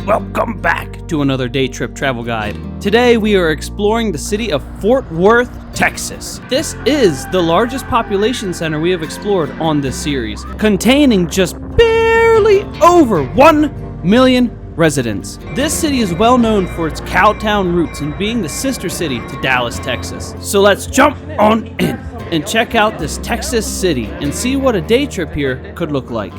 Welcome back to another day trip travel guide. Today we are exploring the city of Fort Worth, Texas. This is the largest population center we have explored on this series, containing just barely over 1 million residents. This city is well known for its cowtown roots and being the sister city to Dallas, Texas. So let's jump on in and check out this Texas city and see what a day trip here could look like.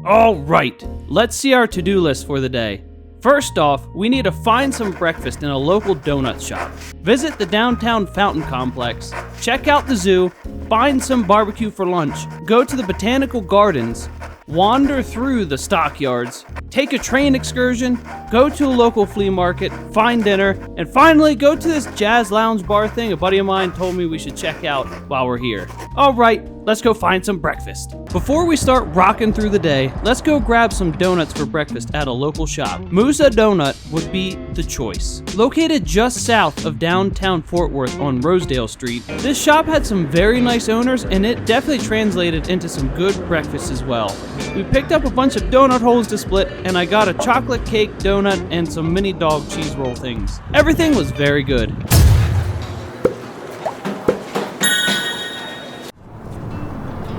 All right, let's see our to-do list for the day. First off, we need to find some breakfast in a local donut shop, visit the downtown fountain complex, check out the zoo, find some barbecue for lunch, go to the Botanical Gardens, wander through the Stockyards, take a train excursion, go to a local flea market, find dinner, and finally go to this jazz lounge bar thing a buddy of mine told me we should check out while we're here. Alright, let's go find some breakfast. Before we start rocking through the day, let's go grab some donuts for breakfast at a local shop. Mousa Donut would be the choice. Located just south of downtown Fort Worth on Rosedale Street, this shop had some very nice owners and it definitely translated into some good breakfast as well. We picked up a bunch of donut holes to split and I got a chocolate cake donut and some mini dog cheese roll things. Everything was very good.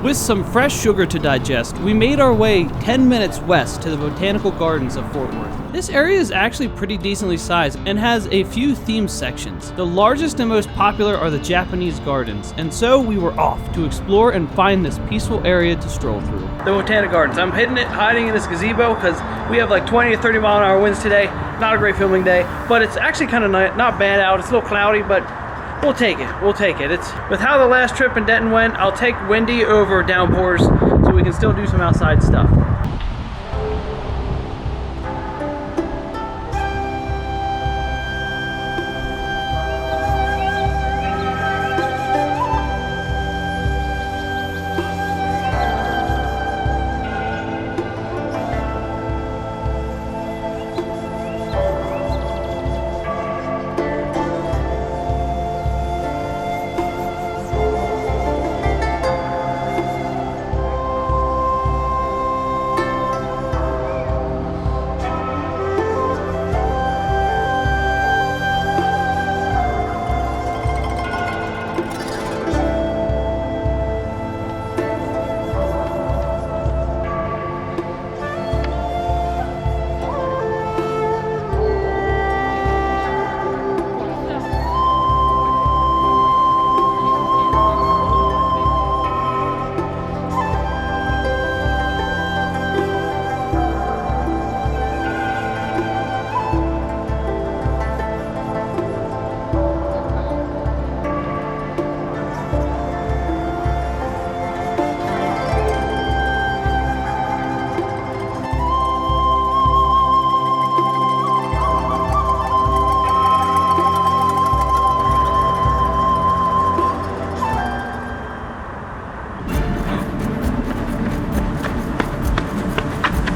With some fresh sugar to digest, we made our way 10 minutes west to the Botanical Gardens of Fort Worth. This area is actually pretty decently sized and has a few themed sections. The largest and most popular are the Japanese gardens, and so we were off to explore and find this peaceful area to stroll through. The Botanical Gardens. I'm hiding in this gazebo because we have like 20 to 30 mile an hour winds today. Not a great filming day, but it's actually kind of not bad out. It's a little cloudy, but we'll take it. It's with how the last trip in Denton went, I'll take windy over downpours so we can still do some outside stuff.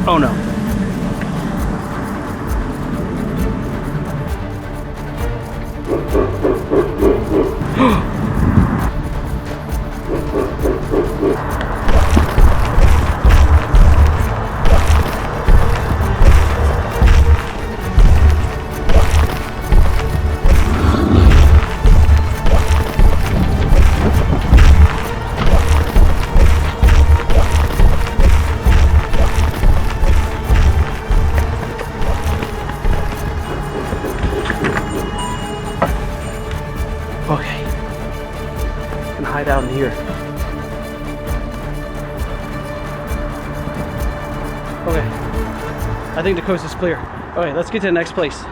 Oh no. Okay, I'm gonna hide out in here. Okay, I think the coast is clear. Okay, let's get to the next place.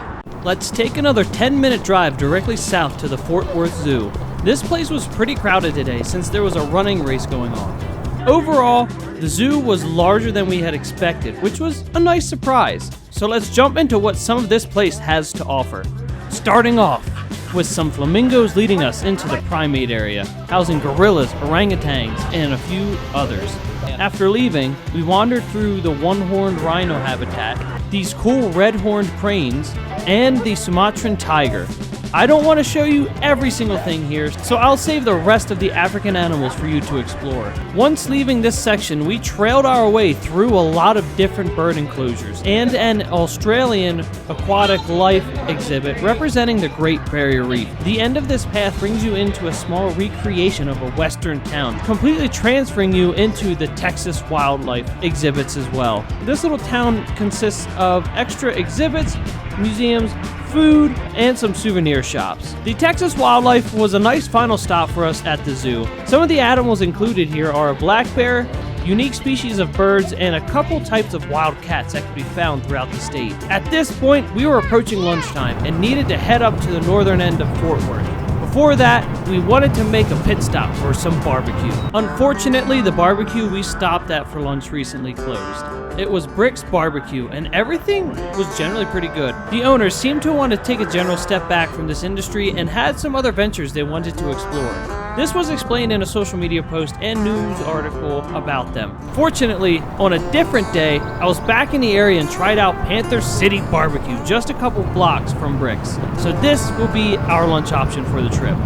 Let's take another 10-minute drive directly south to the Fort Worth Zoo. This place was pretty crowded today since there was a running race going on. Overall, the zoo was larger than we had expected, which was a nice surprise. So let's jump into what some of this place has to offer. Starting off with some flamingos leading us into the primate area, housing gorillas, orangutans, and a few others. After leaving, we wandered through the one-horned rhino habitat, these cool red-horned cranes, and the Sumatran tiger. I don't want to show you every single thing here, so I'll save the rest of the African animals for you to explore. Once leaving this section, we trailed our way through a lot of different bird enclosures and an Australian aquatic life exhibit representing the Great Barrier Reef. The end of this path brings you into a small recreation of a western town, completely transferring you into the Texas wildlife exhibits as well. This little town consists of extra exhibits, museums, food, and some souvenir shops. The Texas wildlife was a nice final stop for us at the zoo. Some of the animals included here are a black bear, unique species of birds, and a couple types of wild cats that could be found throughout the state. At this point, we were approaching lunchtime and needed to head up to the northern end of Fort Worth. Before that, we wanted to make a pit stop for some barbecue. Unfortunately, the barbecue we stopped at for lunch recently closed. It was Brix BBQ, and everything was generally pretty good. The owners seemed to want to take a general step back from this industry and had some other ventures they wanted to explore. This was explained in a social media post and news article about them. Fortunately, on a different day, I was back in the area and tried out Panther City BBQ just a couple blocks from Brix. So this will be our lunch option for the trip.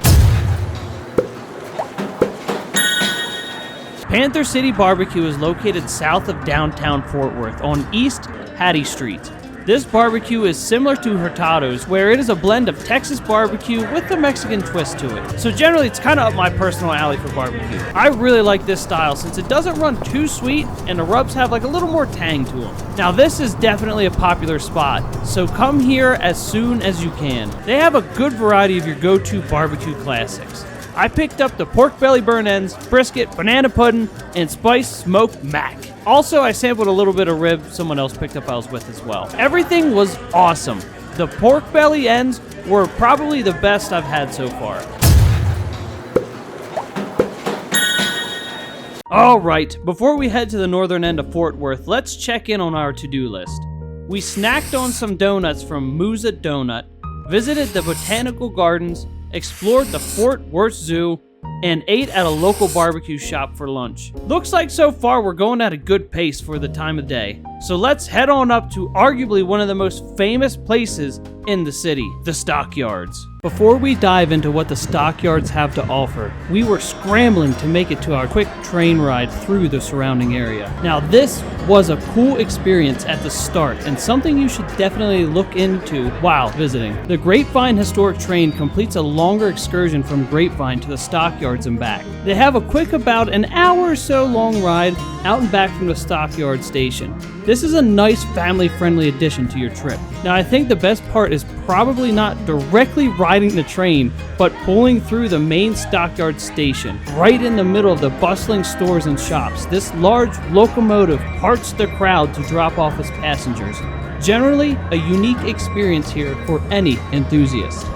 Panther City BBQ is located south of downtown Fort Worth on East Hattie Street. This barbecue is similar to Hurtado's, where it is a blend of Texas barbecue with a Mexican twist to it. So generally, it's kind of up my personal alley for barbecue. I really like this style since it doesn't run too sweet and the rubs have like a little more tang to them. Now this is definitely a popular spot, so come here as soon as you can. They have a good variety of your go-to barbecue classics. I picked up the pork belly burn ends, brisket, banana pudding, and spiced smoked mac. Also, I sampled a little bit of rib someone else picked up I was with as well. Everything was awesome. The pork belly ends were probably the best I've had so far. Alright, before we head to the northern end of Fort Worth, let's check in on our to-do list. We snacked on some donuts from Mousa Donut, visited the Botanical Gardens, explored the Fort Worth Zoo, and ate at a local barbecue shop for lunch. Looks like so far we're going at a good pace for the time of day. So let's head on up to arguably one of the most famous places in the city, the Stockyards. Before we dive into what the Stockyards have to offer, we were scrambling to make it to our quick train ride through the surrounding area. Now this was a cool experience at the start and something you should definitely look into while visiting. The Grapevine historic train completes a longer excursion from Grapevine to the Stockyards and back. They have a quick about an hour or so long ride out and back from the Stockyards station. This is a nice family-friendly addition to your trip. Now I think the best part is probably not directly riding the train, but pulling through the main Stockyards station, right in the middle of the bustling stores and shops. This large locomotive parts the crowd to drop off its passengers. Generally, a unique experience here for any enthusiast.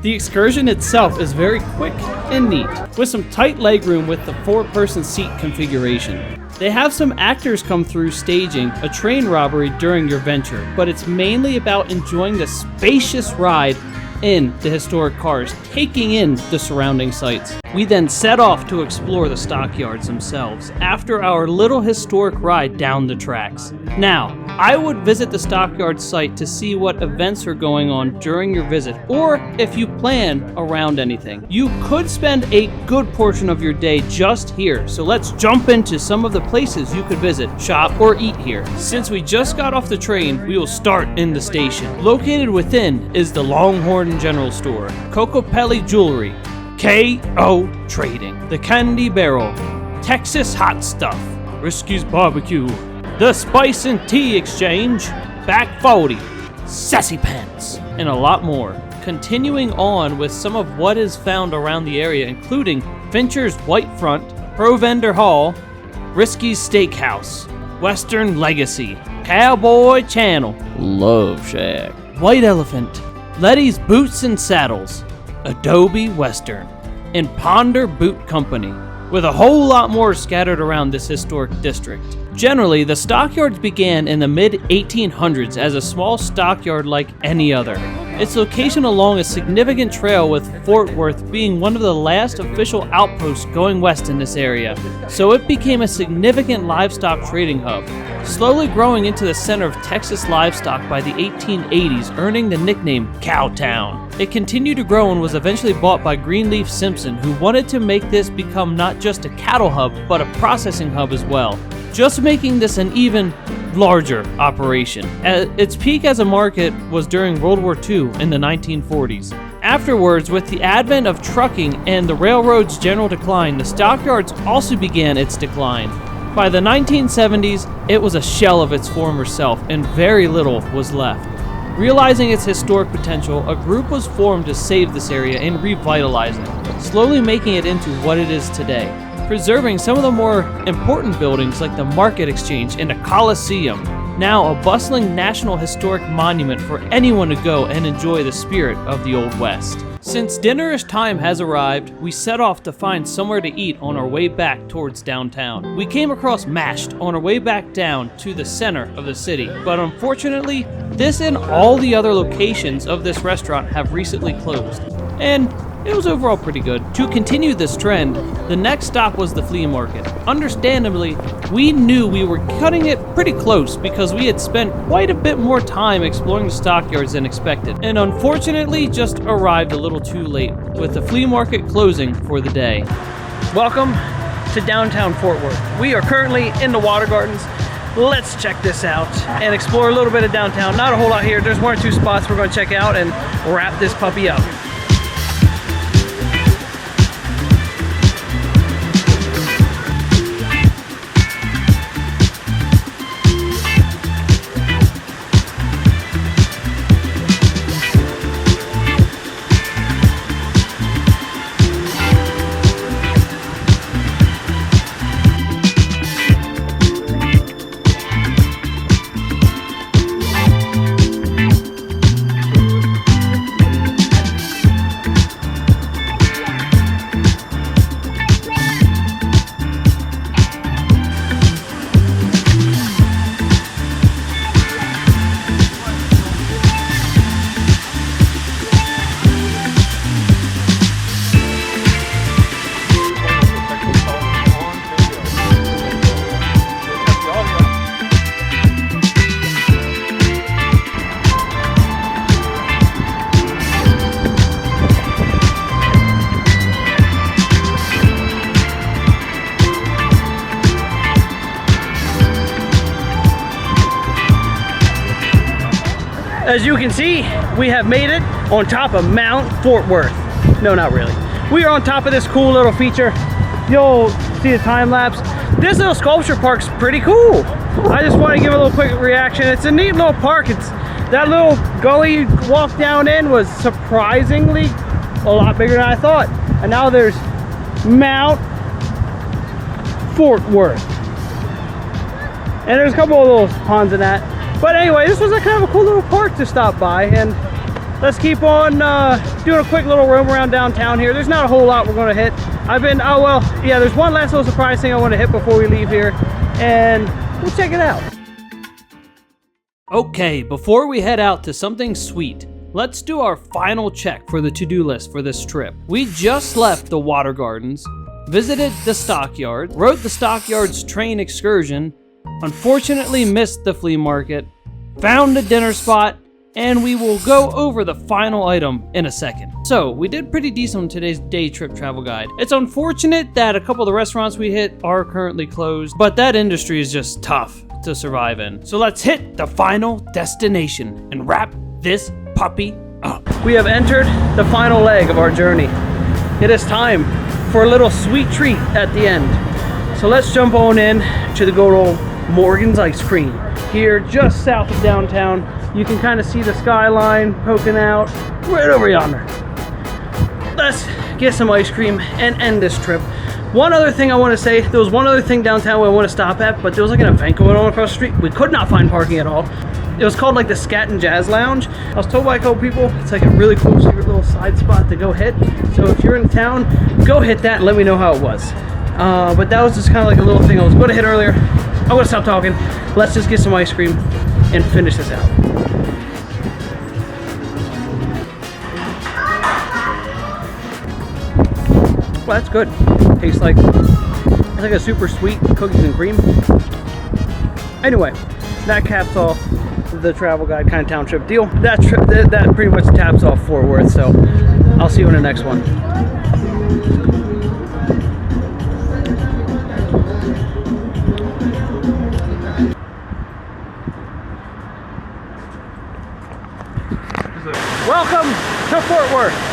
The excursion itself is very quick and neat, with some tight legroom with the 4-person seat configuration. They have some actors come through staging a train robbery during your venture, but it's mainly about enjoying the spacious ride in the historic cars, taking in the surrounding sights. We then set off to explore the Stockyards themselves after our little historic ride down the tracks. Now, I would visit the Stockyards site to see what events are going on during your visit, or if you plan around anything. You could spend a good portion of your day just here, so let's jump into some of the places you could visit, shop, or eat here. Since we just got off the train, we will start in the station. Located within is the Longhorn General Store, Cocopelli Jewelry, K.O. Trading, The Candy Barrel, Texas Hot Stuff, Risky's Barbecue, The Spice and Tea Exchange, Back 40, Sassy Pants, and a lot more. Continuing on with some of what is found around the area, including Fincher's White Front, Provender Hall, Risky's Steakhouse, Western Legacy, Cowboy Channel, Love Shack, White Elephant, Letty's Boots and Saddles, Adobe Western, and Ponder Boot Company, with a whole lot more scattered around this historic district. Generally, the Stockyards began in the mid-1800s as a small stockyard like any other. its location along a significant trail, with Fort Worth being one of the last official outposts going west in this area, so it became a significant livestock trading hub, slowly growing into the center of Texas livestock by the 1880s, earning the nickname Cowtown. It continued to grow and was eventually bought by Greenleaf Simpson, who wanted to make this become not just a cattle hub, but a processing hub as well, just making this an even larger operation. Its peak as a market was during World War II in the 1940s. Afterwards, with the advent of trucking and the railroad's general decline, the Stockyards also began its decline. By the 1970s, it was a shell of its former self, and very little was left. Realizing its historic potential, a group was formed to save this area and revitalize it, slowly making it into what it is today, preserving some of the more important buildings like the Market Exchange and the Coliseum, now a bustling National Historic Monument for anyone to go and enjoy the spirit of the Old West. Since dinnerish time has arrived, we set off to find somewhere to eat on our way back towards downtown. We came across Mashed on our way back down to the center of the city, but unfortunately, this and all the other locations of this restaurant have recently closed, and it was overall pretty good. To continue this trend, the next stop was the flea market. Understandably, we knew we were cutting it pretty close because we had spent quite a bit more time exploring the stockyards than expected, and unfortunately just arrived a little too late, with the flea market closing for the day. Welcome to downtown Fort Worth. We are currently in the Water Gardens. Let's check this out and explore a little bit of downtown. Not a whole lot here. There's one or two spots we're going to check out and wrap this puppy up. As you can see, we have made it on top of Mount Fort Worth. No, not really. We are on top of this cool little feature. You'll see the time lapse. This little sculpture park's pretty cool. I just want to give a little quick reaction. It's a neat little park. It's that little gully you walk down in was surprisingly a lot bigger than I thought. And now there's Mount Fort Worth. And there's a couple of little ponds in that. But anyway, this was a kind of a cool little park to stop by, and let's keep on doing a quick little roam around downtown here. There's not a whole lot we're going to hit. There's one last little surprise thing I want to hit before we leave here, and we'll check it out. Okay, before we head out to something sweet, let's do our final check for the to-do list for this trip. We just left the Water Gardens, visited the Stockyards, rode the Stockyards train excursion, unfortunately missed the flea market, found a dinner spot, and we will go over the final item in a second. So, we did pretty decent on today's day trip travel guide. It's unfortunate that a couple of the restaurants we hit are currently closed, but that industry is just tough to survive in. So let's hit the final destination and wrap this puppy up. We have entered the final leg of our journey. It is time for a little sweet treat at the end. So let's jump on in to the good old Morgan's Ice Cream. Here, just south of downtown, you can kind of see the skyline poking out right over yonder. Let's get some ice cream and end this trip. One other thing I want to say, there was one other thing downtown where I want to stop at, but there was like an event going on across the street. We could not find parking at all. It was called like the Scat and Jazz Lounge. I was told by a couple people it's like a really cool secret little side spot to go hit. So if you're in town, go hit that and let me know how it was. But that was just kind of like a little thing I was going to hit earlier. I'm going to stop talking. Let's just get some ice cream and finish this out. Well, that's good. Tastes like, it's like a super sweet cookies and cream. Anyway, that caps off the travel guide kind of town trip deal. That pretty much taps off Fort Worth. So I'll see you in the next one. Welcome to Fort Worth.